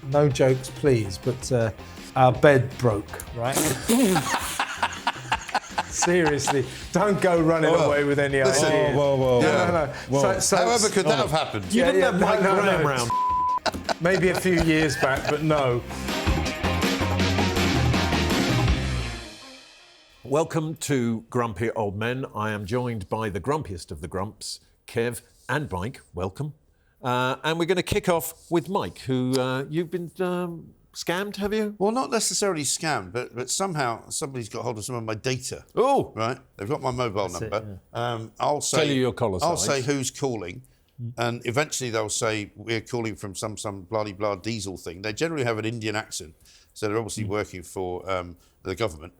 No jokes, please, but our bed broke, right? Seriously, don't go running away with any ideas. Whoa. No. However could that have happened? You didn't have Mike Graham round. Maybe a few years back, but no. Welcome to Grumpy Old Men. I am joined by the grumpiest of the grumps, Kev and Mike. Welcome. And we're going to kick off with Mike, who you've been scammed, have you? Well, not necessarily scammed, but somehow somebody's got hold of some of my data. Oh, right. They've got my mobile number. I'll say tell you your collar I'll size. say who's calling, and eventually they'll say we're calling from some bloody blah diesel thing. They generally have an Indian accent, so they're obviously working for the government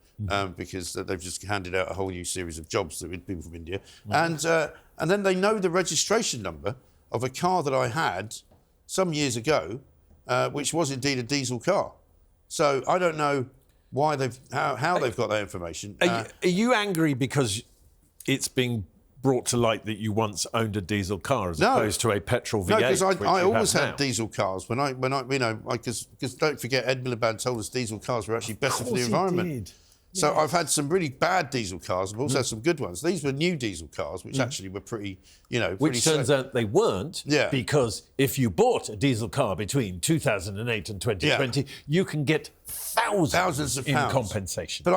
because they've just handed out a whole new series of jobs to people from India, and then they know the registration number of a car that I had some years ago, which was indeed a diesel car. So I don't know why how they've got that information. Are you angry because it's being brought to light that you once owned a diesel car as opposed to a petrol V8? No, because I always have had now? diesel cars when I because don't forget Ed Miliband told us diesel cars were actually better for the environment. So I've had some really bad diesel cars. I've also had some good ones. These were new diesel cars, which actually were pretty, Which turns out they weren't, Yeah. because if you bought a diesel car between 2008 and 2020, you can get thousands of in pounds. compensation. But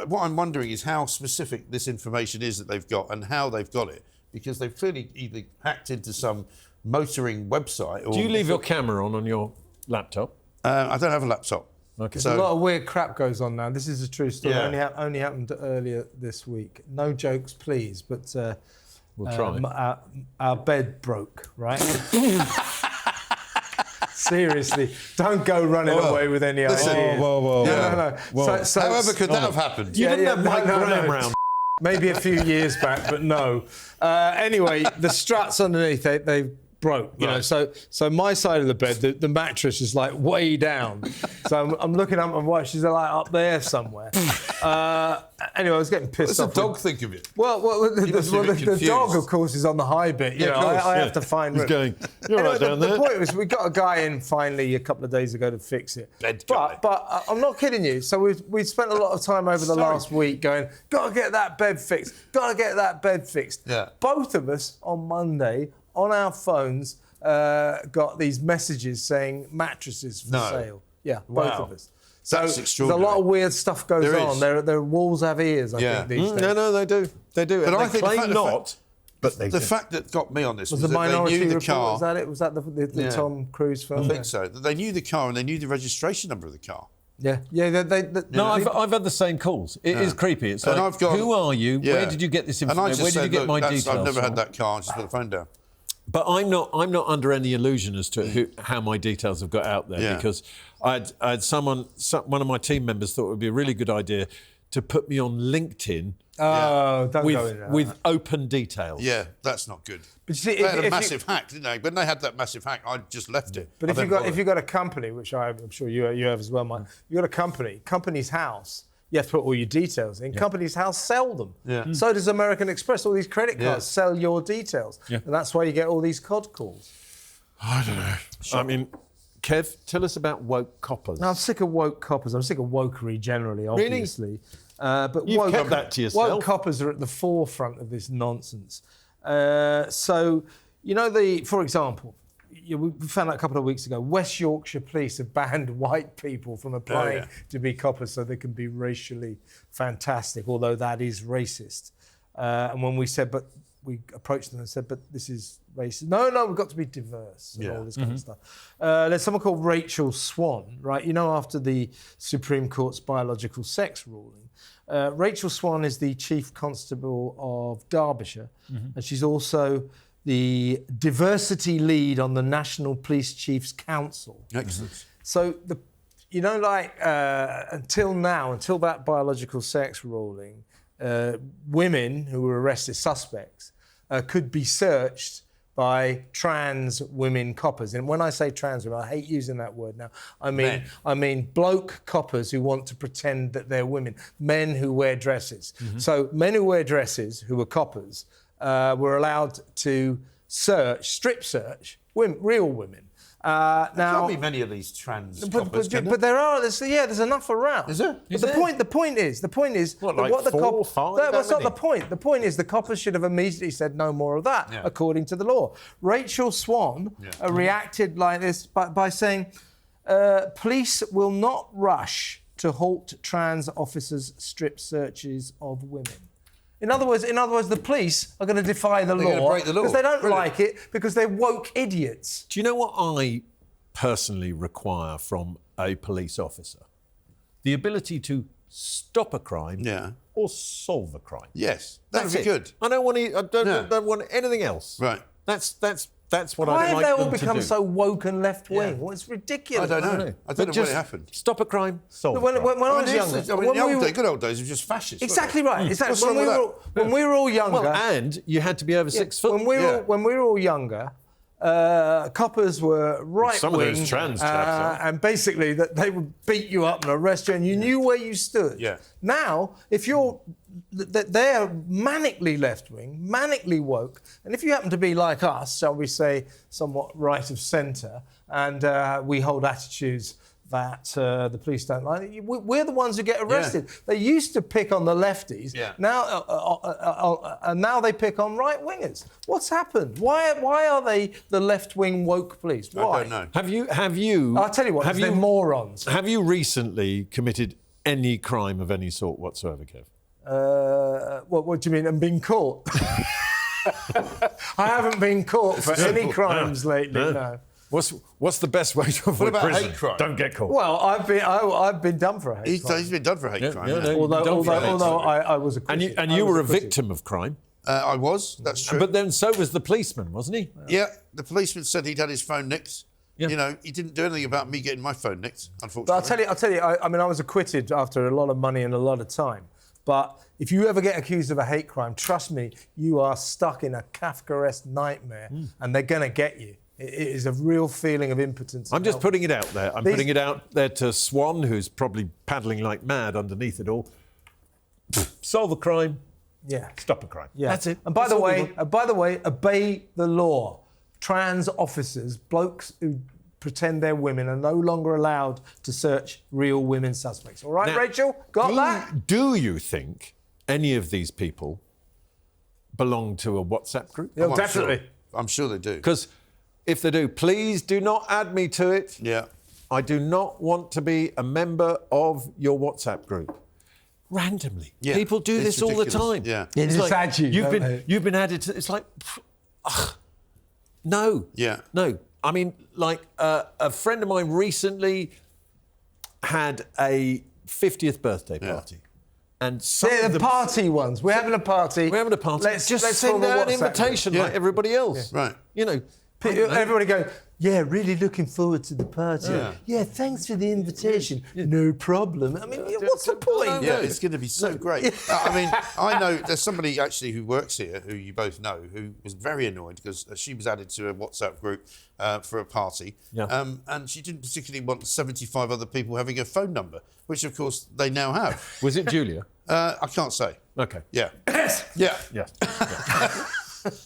what I'm wondering is how specific this information is that they've got and how they've got it, because they've clearly either hacked into some motoring website or... Do you leave your camera on your laptop? I don't have a laptop. Okay. A lot of weird crap goes on now. This is a true story. Yeah. Only happened earlier this week. No jokes, please, but We'll try. Our bed broke, right? Seriously, don't go running away with any ideas. Whoa. No. However could that have happened? You didn't have Mike Graham round. Maybe a few years back, but no. Anyway, the struts underneath, they broke, you know. So my side of the bed, the mattress is like way down. So I'm looking up and watch, she's like up there somewhere. Anyway, I was getting pissed off. What's the dog think of it? Well, the dog, of course, is on the high bit. You know, I have to find. He's going, you're right down there. The point was, we got a guy in finally a couple of days ago to fix it. But I'm not kidding you. So we spent a lot of time over the last week going, got to get that bed fixed. Got to get that bed fixed. Yeah. Both of us on Monday on our phones got these messages saying mattresses for sale. Yeah, both of us. So That's extraordinary. there's a lot of weird stuff goes There on. is. Their walls have ears, I think, these days. No, they do. They do. But And I they think the claim fact- not, but they The do. fact that got me on this Was was the that they Minority knew the Report, car. was that it? Was that the Tom Cruise film? I think so. They knew the car and they knew the registration number of the car. Yeah. No, I've had the same calls. It is creepy. It's like, And I've got- who are you? Yeah. Where did you get this And I information? just Where did said, you get my look, details I've never from? had that car. I just put the phone down. But I'm not under any illusion as to how my details have got out there, because I had one of my team members thought it would be a really good idea to put me on LinkedIn Don't go in there. with open details. Yeah, that's not good. But you see, They had a if massive hack, didn't they? When they had that massive hack, I just left it. But if you've got a company, which I'm sure you have as well, Mike, you've got a company's house. You have to put all your details in. Company's house sell them. Yeah. So does American Express. All these credit cards sell your details, and that's why you get all these COD calls. I don't know. I mean, Kev, tell us about woke coppers. Now, I'm sick of woke coppers. I'm sick of wokery generally, obviously. But You've kept that to yourself. Woke coppers are at the forefront of this nonsense. So, for example, we found out a couple of weeks ago, West Yorkshire police have banned white people from applying to be coppers so they can be racially fantastic, although that is racist. And when we approached them and said, but this is racist. No, we've got to be diverse and all this kind of stuff. There's someone called Rachel Swan, right? After the Supreme Court's biological sex ruling, Rachel Swan is the Chief Constable of Derbyshire, and she's also the diversity lead on the National Police Chiefs Council. Excellent. So, until that biological sex ruling, women who were arrested suspects could be searched by trans women coppers. And when I say trans women, I hate using that word now. I mean bloke coppers who want to pretend that they're women, men who wear dresses. So men who wear dresses, who were coppers, were allowed to strip search real women. There Now, can't be many of these trans but coppers, can but there are. There's enough around. Is there? But Is the there? point is. What, like the 4 or 5? That's How not the many? point. The point is the coppers should have immediately said no more of that, Yeah. according to the law. Rachel Swan reacted like this by saying, "Police will not rush to halt trans officers' strip searches of women." In other words, the police are going to defy the They're gonna law break the law. because they don't Brilliant. like it because they're woke idiots. Do you know what I personally require from a police officer? The ability to stop a crime or solve a crime. Yes, that would That's be it. good. I don't want anything else. Right. That's what Why I'd have like they them all to become do. so woke and left wing? Yeah. Well, it's ridiculous. I don't know. I But don't know when just it happened. Stop a crime, solve When, a crime. when I was mean, younger, I mean, when the we old were- day, good old days, were just fascists. weren't exactly they? right. Exactly. What's wrong with When we were all younger, Well, and you had to be over 6 foot. when we were all younger, coppers were right Some of wing, those trans chaps are. and basically that they would beat you up and arrest you, and you knew where you stood. Yeah. Now, if you're they're manically left wing, manically woke, and if you happen to be like us, shall we say, somewhat right of centre, and we hold attitudes that the police don't like, we're the ones who get arrested. They used to pick on the lefties. Yeah. Now they pick on right wingers. What's happened? Why are they the left wing woke police? Why? I don't know. Have you? I'll tell you what. They're morons. Have you recently committed any crime of any sort whatsoever, Kev? What do you mean? And been caught? I haven't been caught for any crimes lately. No. What's the best way to avoid about prison? hate crime? Don't get caught. Well, I've been done for a hate crime. He's been done for a hate crime. yeah, hasn't he? no. Although I was acquitted. and you were a victim of crime, I was. That's true. but then so was the policeman, wasn't he? Yeah, the policeman said he'd had his phone nicked. Yeah. You know, he didn't do anything about me getting my phone nicked, unfortunately. But I'll tell you. I mean, I was acquitted after a lot of money and a lot of time. But if you ever get accused of a hate crime, trust me, you are stuck in a Kafkaesque nightmare, and they're going to get you. It is a real feeling of impotence. I'm just putting it out there. I'm putting it out there to Swan, who's probably paddling like mad underneath it all. Solve a crime. Yeah. Stop a crime. Yeah. That's it. And by That's the all we way, want. obey the law. Trans officers, blokes who pretend they're women, are no longer allowed to search real women suspects. All right, Now, Rachel? Got that? Do you think any of these people belong to a WhatsApp group? Yeah, I'm definitely. Sure. I'm sure they do. Because if they do, please do not add me to it. Yeah. I do not want to be a member of your WhatsApp group. Randomly. Yeah, People do it's this all the ridiculous. time. Yeah. They It's just add you, don't they? You've been added to. It's like, no. Yeah. No. I mean, like a friend of mine recently had a 50th birthday party. And some They're of the them- party ones. We're having a party. We're having a party. Let's just let's send form a out an WhatsApp invitation group. like everybody else. Yeah. Right. You know. I don't know. Everybody go, yeah, really looking forward to the party. Yeah, thanks for the invitation. No problem. I mean, what's the point? Yeah, it's going to be so great. I mean, I know there's somebody actually who works here who you both know who was very annoyed because she was added to a WhatsApp group for a party. Yeah. And she didn't particularly want 75 other people having her phone number, which of course they now have. Was it Julia? I can't say. Okay. Yeah. Yeah. Yeah.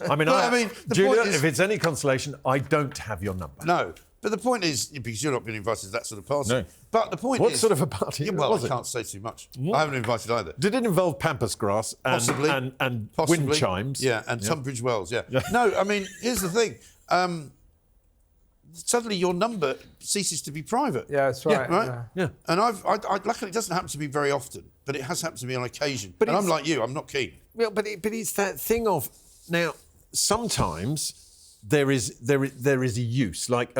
I mean, But, I mean, the Julia, point is- if it's any consolation, I don't have your number. No. But the point is, because you're not being invited to that sort of party. No. But the point What is... sort of a party Yeah, well, was I it? can't say too much. I haven't invited either. Did it involve pampas grass and, Possibly. and Possibly. wind chimes? Yeah, and Tunbridge Wells, yeah. No, I mean, here's the thing. Suddenly your number ceases to be private. Yeah, that's right. Right? Yeah. Yeah. And luckily it doesn't happen to me very often, but it has happened to me on occasion. But and I'm it's- like you, I'm not keen. Yeah, but it's that thing of now. Sometimes there is a use like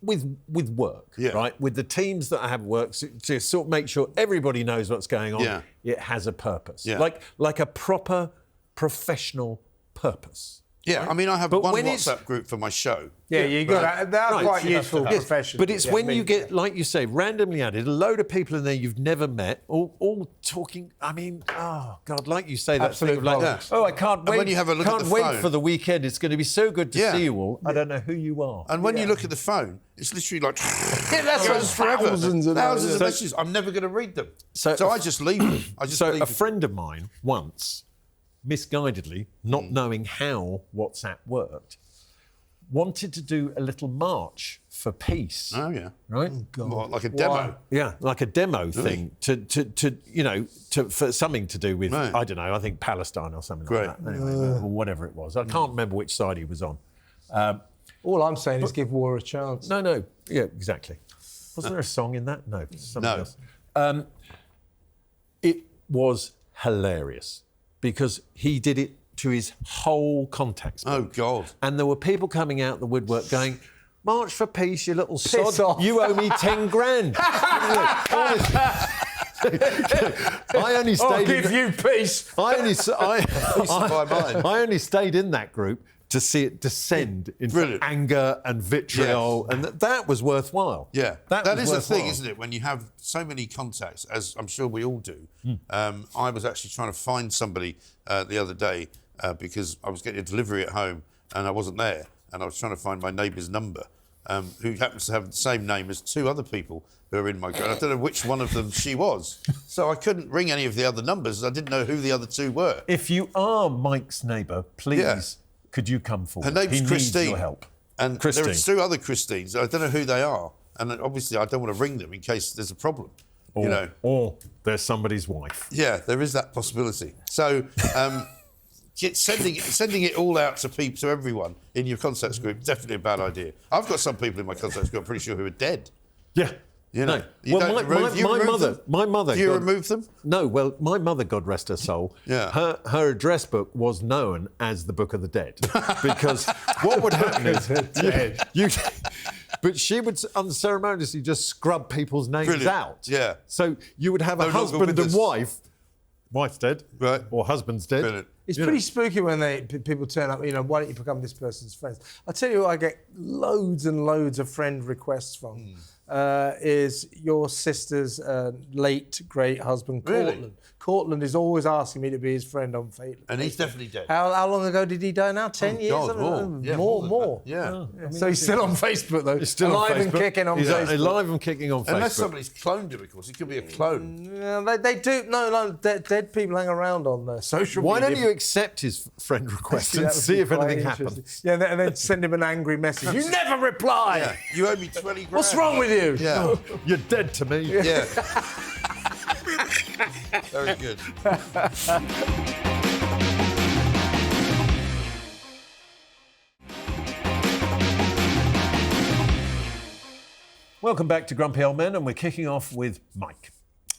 with work, Yeah. right? With the teams that I have work to sort of make sure everybody knows what's going on. Yeah. It has a purpose, Yeah. like a proper professional purpose. Yeah, I mean, I have But one when it's- WhatsApp group for my show. Yeah, you got Right. they're Right. quite You have useful to have. professionals. But it's Yeah, when I mean, you get, like you say, randomly added, a load of people in there you've never met, all talking. I mean, oh God, like you say, that Absolute thing of like, bollocks. oh, I can't wait. when you have a look at can't the wait phone- for the weekend. It's going to be so good to Yeah. see you all. I don't know who you are. And when you look at the phone, it's literally like... that's goes what forever. thousands of Thousands those. of messages. I'm never going to read them. So- So I just leave them. I just So leave a them. friend of mine once, misguidedly, not knowing how WhatsApp worked, wanted to do a little march for peace. Oh, yeah. Right? What, like a demo? Yeah, like a demo thing for something to do with, Right. I don't know, I think Palestine or something Great. like that. Anyway, or whatever it was. I can't remember which side he was on. All I'm saying is give war a chance. No, yeah, exactly. Wasn't there a song in that? No, something else. It was hilarious because he did it to his whole contacts. Oh, God. And there were people coming out the woodwork going, March for peace, you little sod. off. You owe me 10 grand. I only stayed I'll give you peace. I only stayed in that group to see it descend into Brilliant. anger and vitriol, and that was worthwhile. Yeah, that is the thing, worthwhile. isn't it? When you have so many contacts, as I'm sure we all do. I was actually trying to find somebody the other day because I was getting a delivery at home and I wasn't there, and I was trying to find my neighbour's number, who happens to have the same name as two other people who are in my group. I don't know which one of them she was, so I couldn't ring any of the other numbers. I didn't know who the other two were. If you are Mike's neighbour, please, could you come forward? Her name's He Christine. needs your help. And Christine. there are two other Christines. I don't know who they are. And obviously, I don't want to ring them in case there's a problem. Or there's somebody's wife. Yeah, there is that possibility. So sending it all out to people, to everyone in your contacts group, definitely a bad idea. I've got some people in my contacts group, I'm pretty sure, who are dead. Yeah. You know, No. you Well, don't remove- you remove them? my mother. Do you God- remove them? No. Well, my mother, God rest her soul. Yeah. Her address book was known as the Book of the Dead because what would happen is but she would unceremoniously just scrub people's names Brilliant. out. Yeah. So you would have a No longer husband with and us. wife. Wife's dead. Right. Or husband's dead. Brilliant. It's pretty spooky when people turn up, why don't you become this person's friends? I tell you what I get loads and loads of friend requests from is your sister's late, great husband, Really? Cortland. Cortland is always asking me to be his friend on Facebook. And he's definitely dead. How long ago did he die now? 10 years? God, I don't know. more. Yeah, more. than that. Yeah. So he's still on Facebook, though. He's still alive on Facebook. and kicking on He's Facebook. alive and kicking on Facebook. Unless somebody's cloned him, of course. He could be a clone. Yeah, they do. No, dead people hang around on social Why media. don't you accept his friend request That and would see be if quite anything interesting. happens? Yeah, and then send him an angry message. You never reply. Yeah. You owe me 20 grand. What's wrong with you? Yeah. You're dead to me. Yeah. Very good. Welcome back to Grumpy Old Men, and we're kicking off with Mike.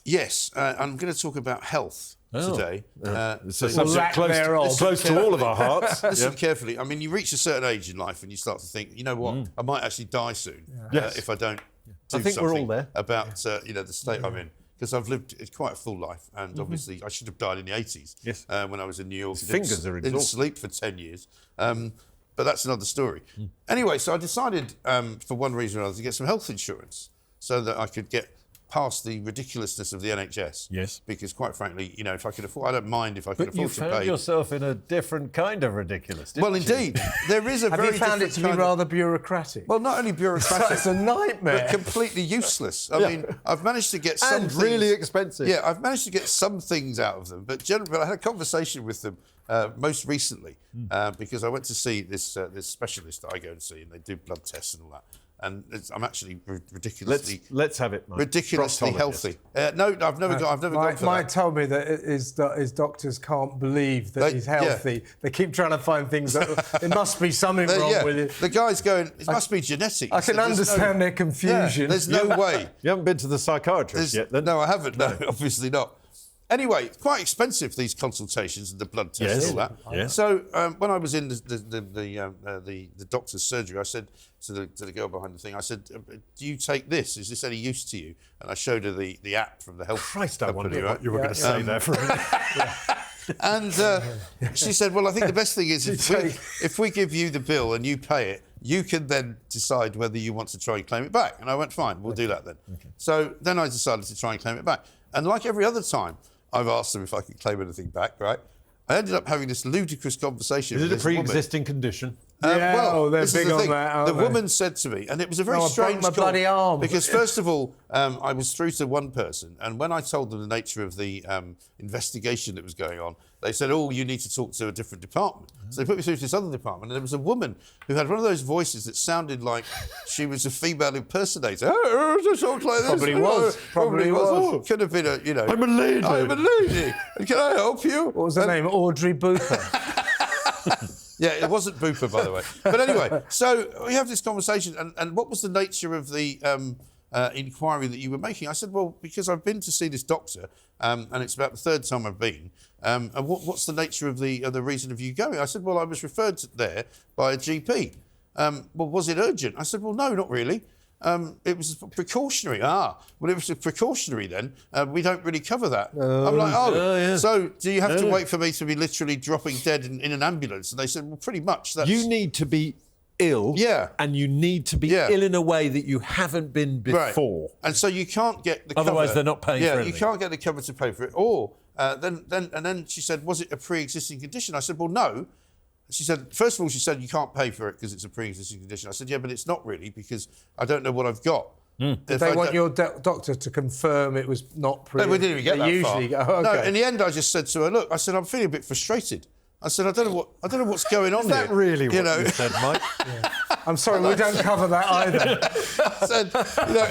Yes, I'm going to talk about health today. It's a Well, subject lack thereof. close to all of our hearts. Listen carefully. I mean, you reach a certain age in life and you start to think, you know what, I might actually die soon Yes. if I don't do I think we're all something there. about the state I'm in. Because I've lived quite a full life, and obviously I should have died in the 80s. Yes. When I was in New York. His fingers are Didn't exhausted. sleep for 10 years. But that's another story. Anyway, so I decided, for one reason or another, to get some health insurance so that I could get past the ridiculousness of the NHS. Yes. Because quite frankly, if I could afford, I don't mind if I can But you afford to found pay. yourself in a different kind of ridiculous, didn't Well, you? indeed, there is a Have very you found it different to be kind of- rather bureaucratic? Well, not only bureaucratic, It's a nightmare. but completely useless. I mean, I've managed to get some And things, really expensive. Yeah, I've managed to get some things out of them, but generally, I had a conversation with them most recently because I went to see this specialist that I go and see, and they do blood tests and all that. And I'm actually ridiculously Let's have it, Mike. ridiculously Proctologist. healthy. No, I've never gone for Mike that. told me that his doctors can't believe that They- he's yeah. healthy. They keep trying to find things that there must be something Yeah, wrong with it. the guy's going, it must be genetic. I He said, can "There's understand their Yeah, confusion. there's no way. You haven't been to the psychiatrist yet, then? No, I haven't. No, obviously not. Anyway, it's quite expensive, these consultations and the blood tests Yes. and all that. Yes. So when I was in the doctor's surgery, I said to the girl behind the thing, I said, "Do you take this? Is this any use to you?" And I showed her the app from the health. Christ, I company, wondered right? what you were going to say there for a minute. And she said, "Well, I think the best thing is if we give you the bill and you pay it, you can then decide whether you want to try and claim it back." And I went, "Fine, we'll do that then." Okay. So then I decided to try and claim it back. And like every other time, I've asked them if I could claim anything back, right? I ended up having this ludicrous conversation Is with it a this woman. pre-existing condition? They're this is big the on thing. that, aren't The they? woman said to me, and it was a very No, I strange broke my call, bloody arm. because first of all, I was through to one person, and when I told them the nature of the investigation that was going on, they said, "Oh, you need to talk to a different department." So they put me through to this other department, and there was a woman who had one of those voices that sounded like she was a female impersonator. Oh, talk like this. Probably was. Probably was. Oh, could have been I'm a lady. I'm a lady. And can I help you? What was her name? Audrey Booper. Yeah, it wasn't Booper, by the way. But anyway, so we have this conversation, and what was the nature of the inquiry that you were making? I said, well, because I've been to see this doctor, and it's about the third time I've been. And what's the nature of the reason of you going? I said, well, I was referred to there by a GP. Well, was it urgent? I said, well, no, not really. It was precautionary. Well, it was a precautionary then. We don't really cover that. I'm like, yeah. So do you have to wait for me to be literally dropping dead in an ambulance? And they said, well, pretty much. That's... You need to be ill, and you need to be ill in a way that you haven't been before. Right. And so you can't get the Otherwise cover. they're not paying for anything. You can't get the cover to pay for it. Or then she said, was it a pre-existing condition? I said, well, no. She said, first of all, she said, you can't pay for it because it's a pre-existing condition. I said, yeah, but it's not really because I don't know what I've got. Did they want your doctor to confirm it was not pre-existing? No, we didn't even get that usually far. Go, okay. No, in the end, I just said to her, look, I said, I'm feeling a bit frustrated. I said, I don't know what's going on Is that here. really what you said, Mike? I'm sorry, we don't cover that either. I said,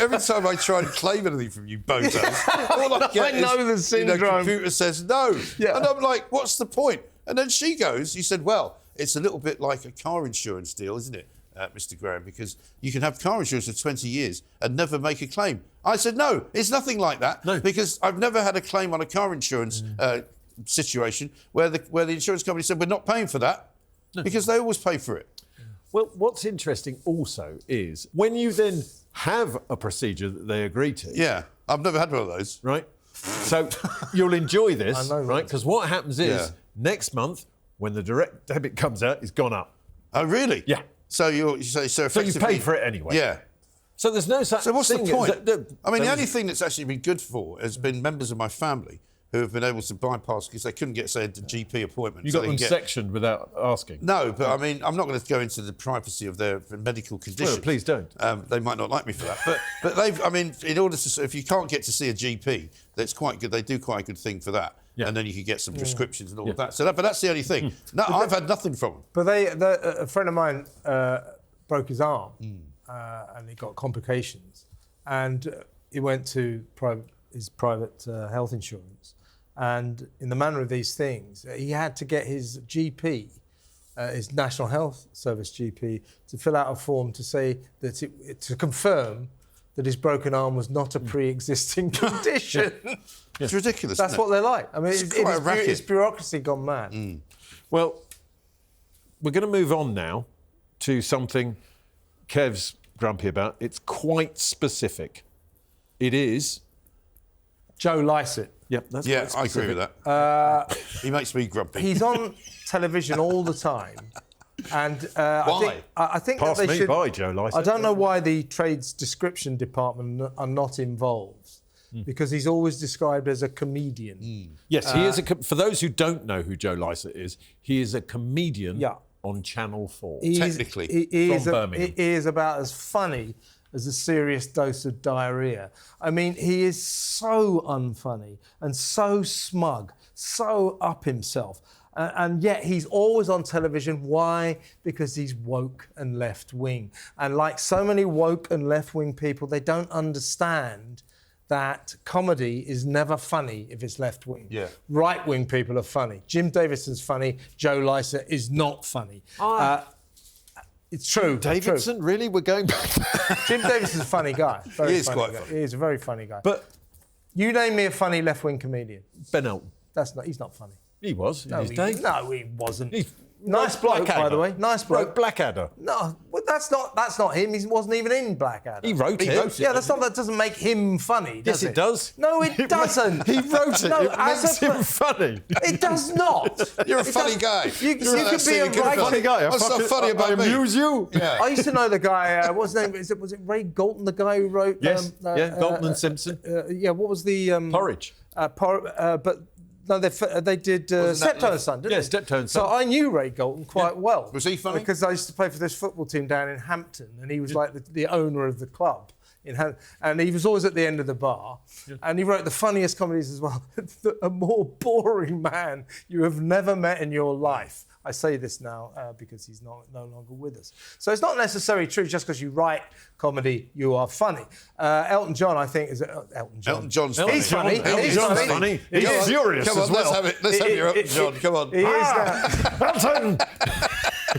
every time I try and claim anything from you bozos, all I get I know the is, syndrome. the computer says no. Yeah. And I'm like, what's the point? And then she goes, you said, well, it's a little bit like a car insurance deal, isn't it, Mr. Graham? Because you can have car insurance for 20 years and never make a claim. I said, no, it's nothing like that. No. Because I've never had a claim on a car insurance situation where the insurance company said, we're not paying for that, because they always pay for it. Well, what's interesting also is when you then have a procedure that they agree to. Yeah, I've never had one of those. Right? So you'll enjoy this, I know, right? Because what happens is Yeah. next month, when the direct debit comes out, it's gone up. Oh, really? Yeah. So you you paid for it anyway. Yeah. So there's no such So what's thing the point? as- The only thing that's actually been good for has been members of my family who have been able to bypass because they couldn't get, say, a GP appointment. You so got they them can get... sectioned without asking. No, but I mean, I'm not going to go into the privacy of their medical condition. Well, please don't. They might not like me for that. But they've, I mean, in order to, if you can't get to see a GP, that's quite good. They do quite a good thing for that. Yeah. And then you can get some prescriptions and all of that. So but that's the only thing. No, I've had nothing from them. But a friend of mine broke his arm and he got complications. And he went to his private health insurance. And in the manner of these things, he had to get his GP, his National Health Service GP, to fill out a form to say that to confirm that his broken arm was not a pre-existing condition. It's ridiculous. That's isn't what they're like. I mean, It's quite a racket. it's bureaucracy gone mad. Well, we're going to move on now to something Kev's grumpy about. It's quite specific. It is... Joe Lycett. Yep, that's Yeah, quite I agree specific. with that. He makes me grumpy. He's on television all the time. And Why? I think Pass that they me should... by, Joe Lycett. I don't know why the trades description department are not involved, because he's always described as a comedian. Yes, he is. For those who don't know who Joe Lycett is, he is a comedian on Channel 4. Technically. He is Birmingham. he is about as funny as a serious dose of diarrhoea. I mean, he is so unfunny and so smug, so up himself. And yet he's always on television. Why? Because he's woke and left-wing. And like so many woke and left-wing people, they don't understand that comedy is never funny if it's left-wing. Yeah. Right-wing people are funny. Jim Davidson's funny. Joe Lycett is not funny. It's true. Davidson, true. really? We're going back. Jim Davidson's a funny guy. He is funny quite guy. funny. He is a very funny guy. But You name me a funny left-wing comedian. Ben Elton, He's not funny. he was in his he, day. No, he wasn't. He Nice wrote bloke, by Blackadder. the way. Nice bloke. Wrote Blackadder. No, well, that's not him. He wasn't even in Blackadder. He wrote it. Yeah, that doesn't make him funny, does Yes, it does. No, it doesn't. He wrote it. No, it as makes a him funny. It does not. You're a It funny does- guy. You You're could that be a scene, you're writer. funny guy. What's so funny about me? amuse you. Yeah. I used to know the guy. What's his name? Was it Ray Galton, the guy who wrote? Yes. Galton and Simpson. Yeah. What was the Porridge. But No, they did Steptoe and Son, didn't Yeah, they? Steptoe and Son. So I knew Ray Galton quite well. Was he funny? Because I used to play for this football team down in Hampton, and he was like the owner of the club. And he was always at the end of the bar, and he wrote the funniest comedies as well. A more boring man you have never met in your life. I say this now because he's no longer with us. So it's not necessarily true just because you write comedy, you are funny. Elton John, I think, is Elton John. Elton John's funny. He's funny. Elton He's John's funny. funny. He's He's furious Come on, as well. let's have your Elton John. Come on. He is now. Elton!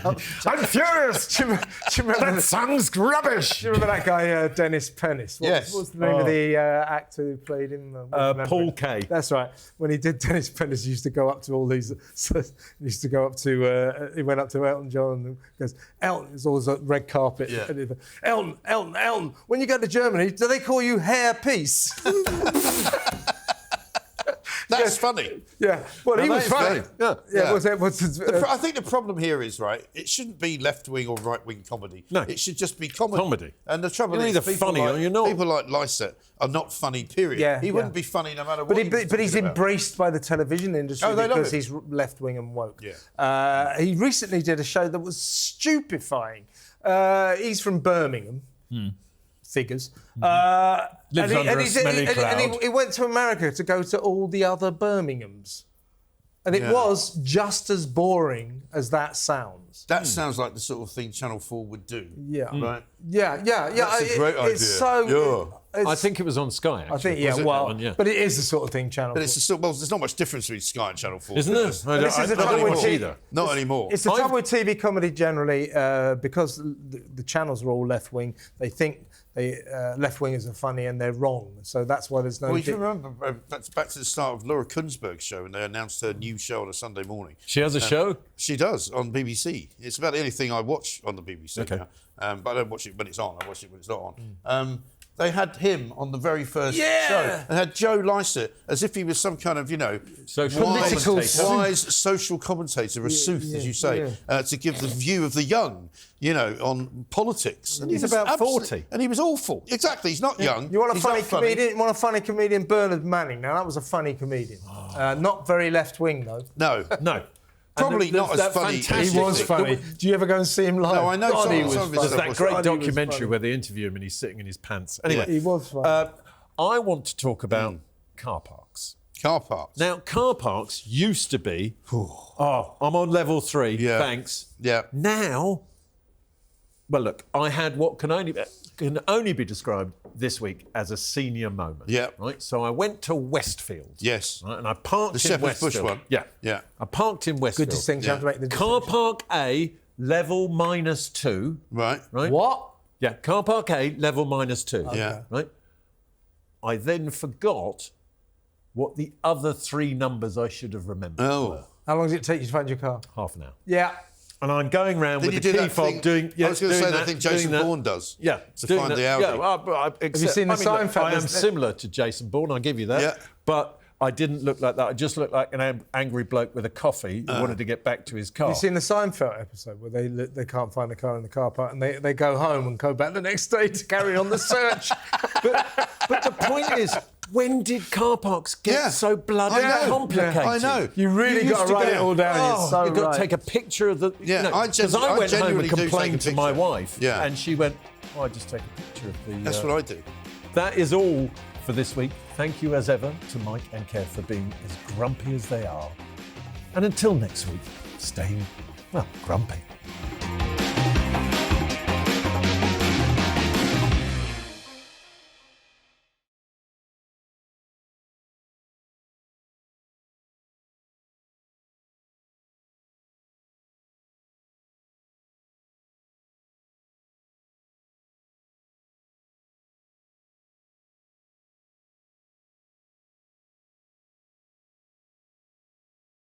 I'm furious! Do you remember That song's rubbish! Do you remember that guy, Dennis Pennis? Yes. What's the name of the actor who played him? Paul Kay. That's right. When he did Dennis Pennis, he used to go up to all these. He used to go up to. He went up to Elton John and goes, Elton. It's always a red carpet. Yeah. And he, Elton. When you go to Germany, do they call you Hair Peace? That's funny. Yeah. Well, he that was is funny. funny. Yeah. I think the problem here is, right, it shouldn't be left-wing or right-wing comedy. No. It should just be comedy. Comedy. And the trouble You're is, either people funny like, or you're not. People like Lycett are not funny, period. Yeah, he yeah. wouldn't be funny no matter what But he's talking about. embraced by the television industry Oh, they love because him. he's left-wing and woke. Yeah. He recently did a show that was stupefying. He's from Birmingham. Figures. Lives under a smelly cloud. He went to America to go to all the other Birminghams. And it was just as boring as that sounds. That sounds like the sort of thing Channel 4 would do. Yeah. Right? Yeah. That's a great idea. It's so... Yeah. I think it was on Sky, actually. I think, Was it, that well, one? Yeah. but it is the sort of thing Channel 4... But it's there's not much difference between Sky and Channel 4. Isn't there? This is the I trouble don't with watch TV. either. Not anymore. It's the trouble with TV comedy generally, because the channels are all left-wing. They think left-wingers are funny and they're wrong. So that's why there's no... Well, if you remember, that's back to the start of Laura Kunsberg's show, and they announced her new show on a Sunday morning. She has a show? She does, on BBC. It's about the only thing I watch on the BBC Okay. now. But I don't watch it when it's on. I watch it when it's not on. They had him on the very first Yeah. show. And had Joe Lycett, as if he was some kind of, Social Political commentator. wise social commentator, a sooth, as you say, to give the view of the young, on politics. And He's he was about absolute- 40. And he was awful. Exactly, he's not young. You want a he's funny not funny. comedian? You want a funny comedian? Bernard Manning. Now that was a funny comedian. Not very left-wing though. No. No. Probably And not as that funny. fantastic- He was funny. Do you ever go and see him live? No, I know God, some- he was some of his funny. There's stuff that was great funny. He was documentary funny. where they interview him and he's sitting in his pants. Anyway, He was funny. I want to talk about car parks. Car parks. Now, car parks used to be, I'm on level 3, Yeah. thanks. Yeah. Now, well, look, I had what can only be described this week as a senior moment. Yeah. Right. So I went to Westfield. Yes. Right, and I parked The in Shepherd's Bush Westfield. one. Yeah. Yeah. I parked in Westfield. Good distinction. I have to make the Car distinction. park A, level -2. Right. Right. What? Yeah. Car park A, level -2. Yeah. Right. I then forgot what the other 3 numbers I should have remembered Oh. were. How long did it take you to find your car? Half an hour. Yeah. And I'm going round Did with you the do key that fob thing? doing. I was going to say that thing Jason doing that. Bourne does. Yeah, To doing find that. the Audi. Yeah, Have you seen the Seinfeld? I am There's- similar to Jason Bourne. I'll give you that. Yeah. But I didn't look like that. I just looked like an angry bloke with a coffee who wanted to get back to his car. Have you seen the Seinfeld episode where they can't find the car in the car park and they go home and go back the next day to carry on the search? But the point is, when did car parks get Yeah. so bloody I know. complicated? I know. You really used got to write it all down. You're so You've got right. to take a picture of the. Yeah, I because I went home genuinely and do take complained a to my picture. wife, Yeah. and she went, "I just take a picture of the." That's what I do. That is all for this week. Thank you as ever to Mike and Kev for being as grumpy as they are. And until next week, stay, grumpy.